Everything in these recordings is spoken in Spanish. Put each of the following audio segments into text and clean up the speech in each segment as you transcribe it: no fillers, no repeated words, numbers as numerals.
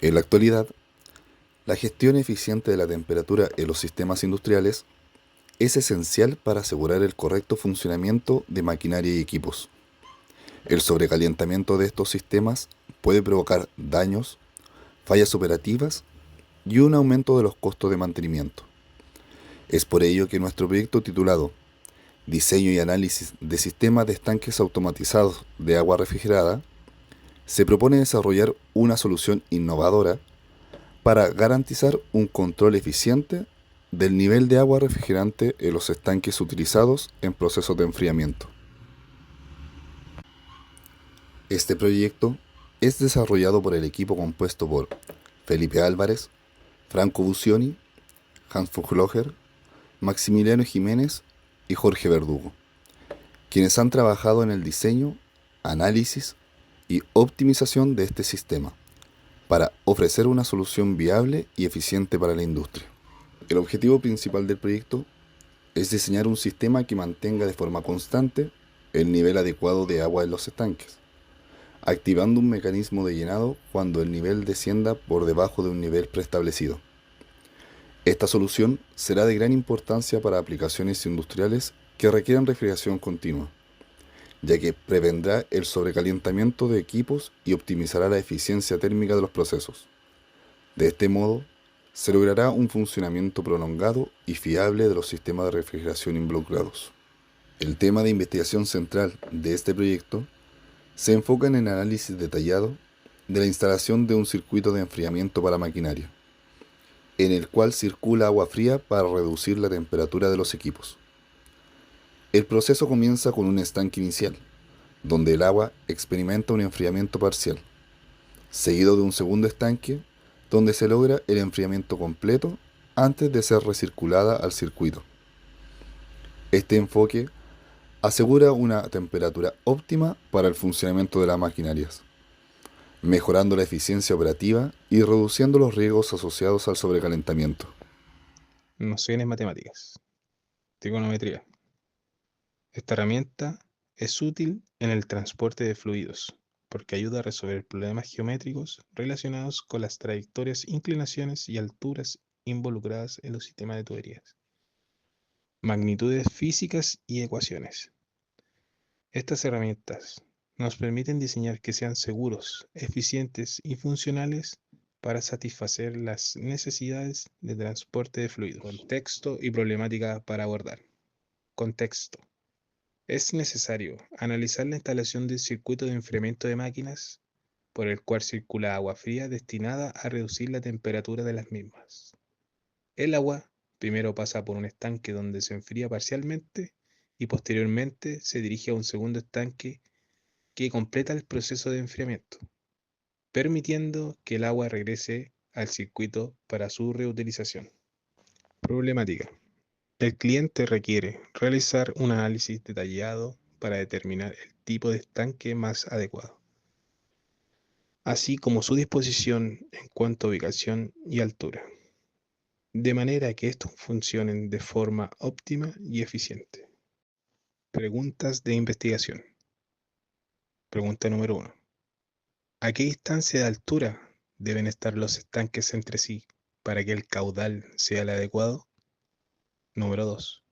En la actualidad, la gestión eficiente de la temperatura en los sistemas industriales es esencial para asegurar el correcto funcionamiento de maquinaria y equipos. El sobrecalentamiento de estos sistemas puede provocar daños, fallas operativas y un aumento de los costos de mantenimiento. Es por ello que nuestro proyecto titulado Diseño y análisis de sistemas de estanques automatizados de agua refrigerada se propone desarrollar una solución innovadora para garantizar un control eficiente del nivel de agua refrigerante en los estanques utilizados en procesos de enfriamiento. Este proyecto es desarrollado por el equipo compuesto por Felipe Álvarez, Franco Bucioni, Hans Fugloher, Maximiliano Jiménez y Jorge Verdugo, quienes han trabajado en el diseño, análisis y optimización de este sistema para ofrecer una solución viable y eficiente para la industria. El objetivo principal del proyecto es diseñar un sistema que mantenga de forma constante el nivel adecuado de agua en los estanques, activando un mecanismo de llenado cuando el nivel descienda por debajo de un nivel preestablecido. Esta solución será de gran importancia para aplicaciones industriales que requieran refrigeración continua, ya que prevendrá el sobrecalentamiento de equipos y optimizará la eficiencia térmica de los procesos. De este modo, se logrará un funcionamiento prolongado y fiable de los sistemas de refrigeración involucrados. El tema de investigación central de este proyecto se enfoca en el análisis detallado de la instalación de un circuito de enfriamiento para maquinaria, en el cual circula agua fría para reducir la temperatura de los equipos. El proceso comienza con un estanque inicial, donde el agua experimenta un enfriamiento parcial, seguido de un segundo estanque, donde se logra el enfriamiento completo antes de ser recirculada al circuito. Este enfoque asegura una temperatura óptima para el funcionamiento de las maquinarias, mejorando la eficiencia operativa y reduciendo los riesgos asociados al sobrecalentamiento. Nociones matemáticas. Trigonometría. Esta herramienta es útil en el transporte de fluidos, porque ayuda a resolver problemas geométricos relacionados con las trayectorias, inclinaciones y alturas involucradas en los sistemas de tuberías, magnitudes físicas y ecuaciones. Estas herramientas nos permiten diseñar que sean seguros, eficientes y funcionales para satisfacer las necesidades de transporte de fluidos. Contexto y problemática para abordar. Contexto. Es necesario analizar la instalación del circuito de enfriamiento de máquinas por el cual circula agua fría destinada a reducir la temperatura de las mismas. El agua primero pasa por un estanque donde se enfría parcialmente y posteriormente se dirige a un segundo estanque que completa el proceso de enfriamiento, permitiendo que el agua regrese al circuito para su reutilización. Problemática. El cliente requiere realizar un análisis detallado para determinar el tipo de estanque más adecuado, así como su disposición en cuanto a ubicación y altura, de manera que estos funcionen de forma óptima y eficiente. Preguntas de investigación. Pregunta número 1. ¿A qué distancia de altura deben estar los estanques entre sí para que el caudal sea el adecuado? Número 2.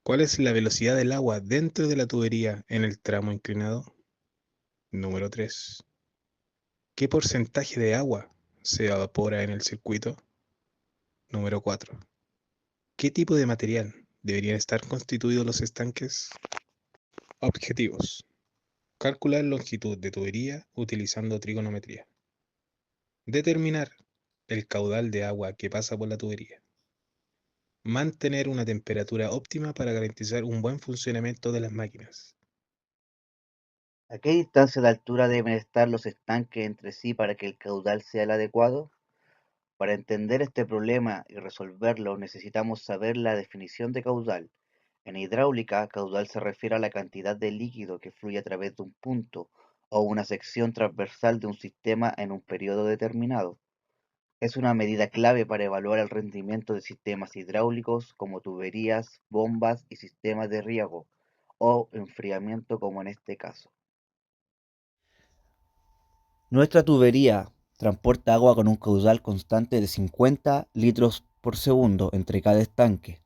¿Cuál es la velocidad del agua dentro de la tubería en el tramo inclinado? Número 3. ¿Qué porcentaje de agua se evapora en el circuito? Número 4. ¿Qué tipo de material deberían estar constituidos los estanques? Objetivos. Calcular longitud de tubería utilizando trigonometría. Determinar el caudal de agua que pasa por la tubería. Mantener una temperatura óptima para garantizar un buen funcionamiento de las máquinas. ¿A qué distancia de altura deben estar los estanques entre sí para que el caudal sea el adecuado? Para entender este problema y resolverlo necesitamos saber la definición de caudal. En hidráulica, caudal se refiere a la cantidad de líquido que fluye a través de un punto o una sección transversal de un sistema en un periodo determinado. Es una medida clave para evaluar el rendimiento de sistemas hidráulicos como tuberías, bombas y sistemas de riego o enfriamiento como en este caso. Nuestra tubería transporta agua con un caudal constante de 50 litros por segundo entre cada estanque.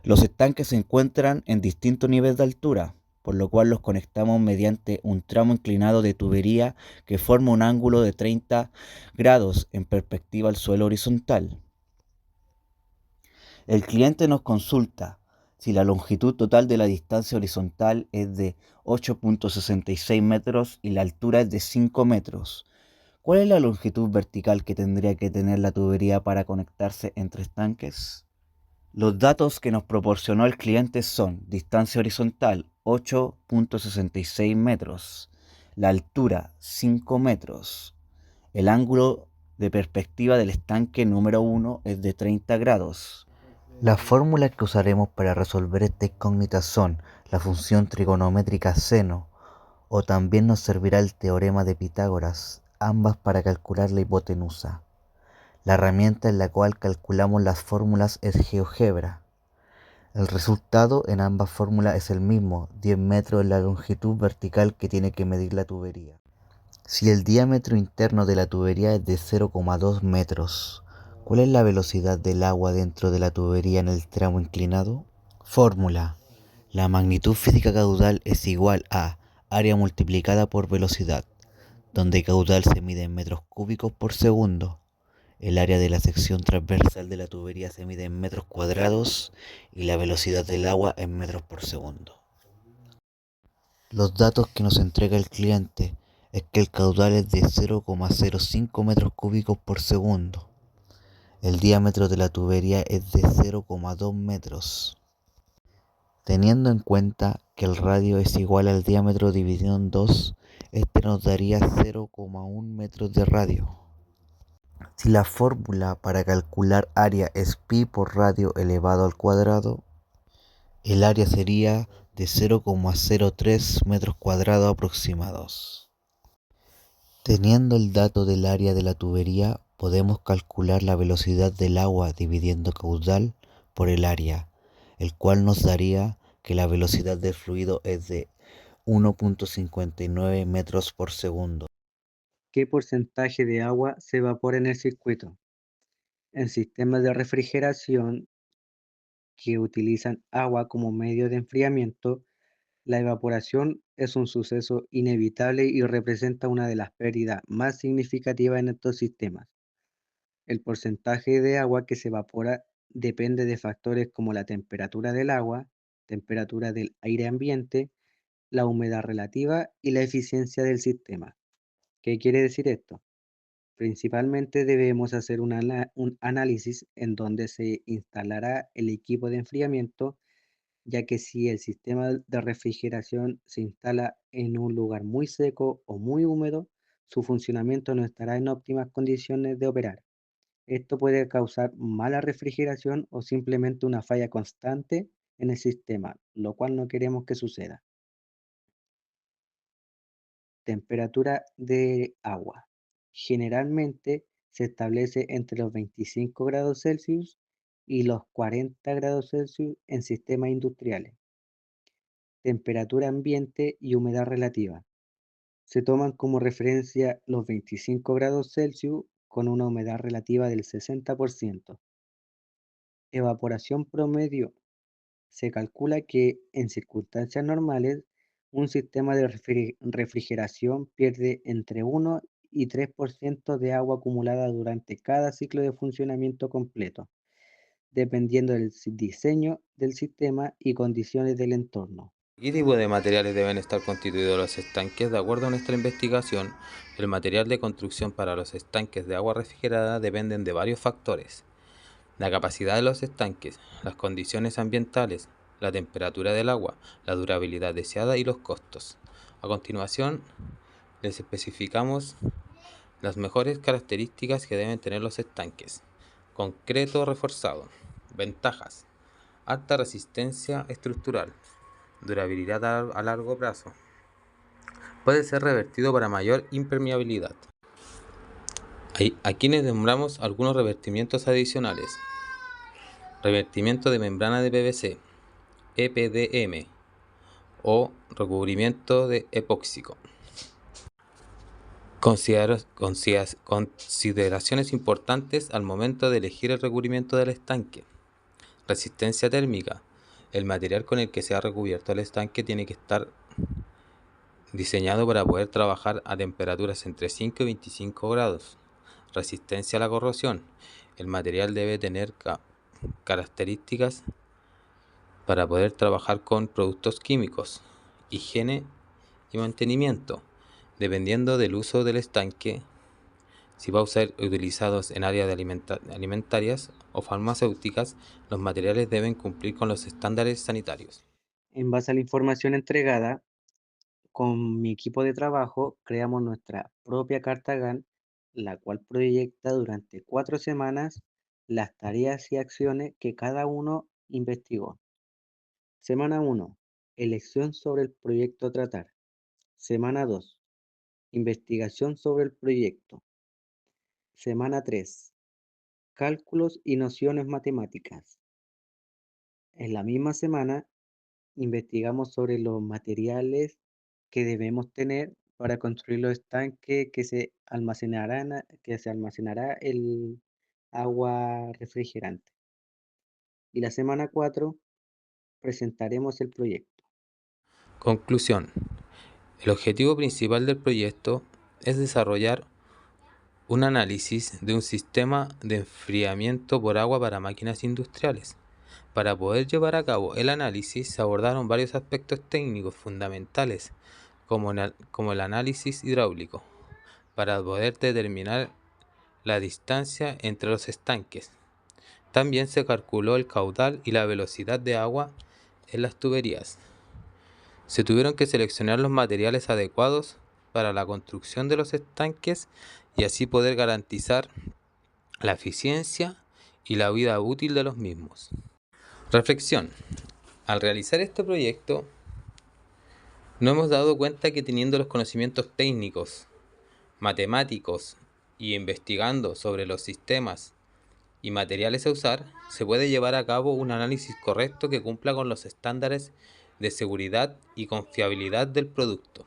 Los estanques se encuentran en distintos niveles de altura, por lo cual los conectamos mediante un tramo inclinado de tubería que forma un ángulo de 30 grados en perspectiva al suelo horizontal. El cliente nos consulta si la longitud total de la distancia horizontal es de 8.66 metros y la altura es de 5 metros. ¿Cuál es la longitud vertical que tendría que tener la tubería para conectarse entre estanques? Los datos que nos proporcionó el cliente son distancia horizontal 8.66 metros, la altura 5 metros, el ángulo de perspectiva del estanque número 1 es de 30 grados. Las fórmulas que usaremos para resolver esta incógnita son la función trigonométrica seno, o también nos servirá el teorema de Pitágoras, ambas para calcular la hipotenusa. La herramienta en la cual calculamos las fórmulas es GeoGebra. El resultado en ambas fórmulas es el mismo, 10 metros es la longitud vertical que tiene que medir la tubería. Si el diámetro interno de la tubería es de 0,2 metros, ¿cuál es la velocidad del agua dentro de la tubería en el tramo inclinado? Fórmula. La magnitud física caudal es igual a área multiplicada por velocidad, donde caudal se mide en metros cúbicos por segundo. El área de la sección transversal de la tubería se mide en metros cuadrados y la velocidad del agua en metros por segundo. Los datos que nos entrega el cliente es que el caudal es de 0,05 metros cúbicos por segundo. El diámetro de la tubería es de 0,2 metros. Teniendo en cuenta que el radio es igual al diámetro dividido en 2, este nos daría 0,1 metros de radio. Si la fórmula para calcular área es pi por radio elevado al cuadrado, el área sería de 0,03 metros cuadrados aproximados. Teniendo el dato del área de la tubería, podemos calcular la velocidad del agua dividiendo caudal por el área, el cual nos daría que la velocidad del fluido es de 1.59 metros por segundo. ¿Qué porcentaje de agua se evapora en el circuito? En sistemas de refrigeración que utilizan agua como medio de enfriamiento, la evaporación es un suceso inevitable y representa una de las pérdidas más significativas en estos sistemas. El porcentaje de agua que se evapora depende de factores como la temperatura del agua, temperatura del aire ambiente, la humedad relativa y la eficiencia del sistema. ¿Qué quiere decir esto? Principalmente debemos hacer un análisis en donde se instalará el equipo de enfriamiento, ya que si el sistema de refrigeración se instala en un lugar muy seco o muy húmedo, su funcionamiento no estará en óptimas condiciones de operar. Esto puede causar mala refrigeración o simplemente una falla constante en el sistema, lo cual no queremos que suceda. Temperatura de agua. Generalmente se establece entre los 25 grados Celsius y los 40 grados Celsius en sistemas industriales. Temperatura ambiente y humedad relativa. Se toman como referencia los 25 grados Celsius con una humedad relativa del 60%. Evaporación promedio. Se calcula que en circunstancias normales un sistema de refrigeración pierde entre 1 y 3% de agua acumulada durante cada ciclo de funcionamiento completo, dependiendo del diseño del sistema y condiciones del entorno. ¿Qué tipo de materiales deben estar constituidos los estanques? De acuerdo a nuestra investigación, el material de construcción para los estanques de agua refrigerada dependen de varios factores: la capacidad de los estanques, las condiciones ambientales, la temperatura del agua, la durabilidad deseada y los costos. A continuación, les especificamos las mejores características que deben tener los estanques. Concreto reforzado. Ventajas: alta resistencia estructural, durabilidad a largo plazo. Puede ser revertido para mayor impermeabilidad. Aquí les nombramos algunos revertimientos adicionales: revertimiento de membrana de PVC, EPDM, o recubrimiento de epóxico. Consideraciones importantes al momento de elegir el recubrimiento del estanque. Resistencia térmica. El material con el que se ha recubierto el estanque tiene que estar diseñado para poder trabajar a temperaturas entre 5 y 25 grados. Resistencia a la corrosión. El material debe tener características para poder trabajar con productos químicos. Higiene y mantenimiento. Dependiendo del uso del estanque, si va a ser utilizados en áreas alimentarias o farmacéuticas, los materiales deben cumplir con los estándares sanitarios. En base a la información entregada, con mi equipo de trabajo creamos nuestra propia carta Gantt, la cual proyecta durante 4 semanas las tareas y acciones que cada uno investigó. Semana 1. Elección sobre el proyecto a tratar. Semana 2. Investigación sobre el proyecto. Semana 3. Cálculos y nociones matemáticas. En la misma semana, investigamos sobre los materiales que debemos tener para construir los estanques que se almacenará el agua refrigerante. Y la semana 4 presentaremos el proyecto. Conclusión. El objetivo principal del proyecto es desarrollar un análisis de un sistema de enfriamiento por agua para máquinas industriales. Para poder llevar a cabo el análisis se abordaron varios aspectos técnicos fundamentales, como el análisis hidráulico, para poder determinar la distancia entre los estanques. También se calculó el caudal y la velocidad de agua en las tuberías. Se tuvieron que seleccionar los materiales adecuados para la construcción de los estanques y así poder garantizar la eficiencia y la vida útil de los mismos. Reflexión. Al realizar este proyecto, nos hemos dado cuenta que teniendo los conocimientos técnicos, matemáticos y investigando sobre los sistemas y materiales a usar, se puede llevar a cabo un análisis correcto que cumpla con los estándares de seguridad y confiabilidad del producto.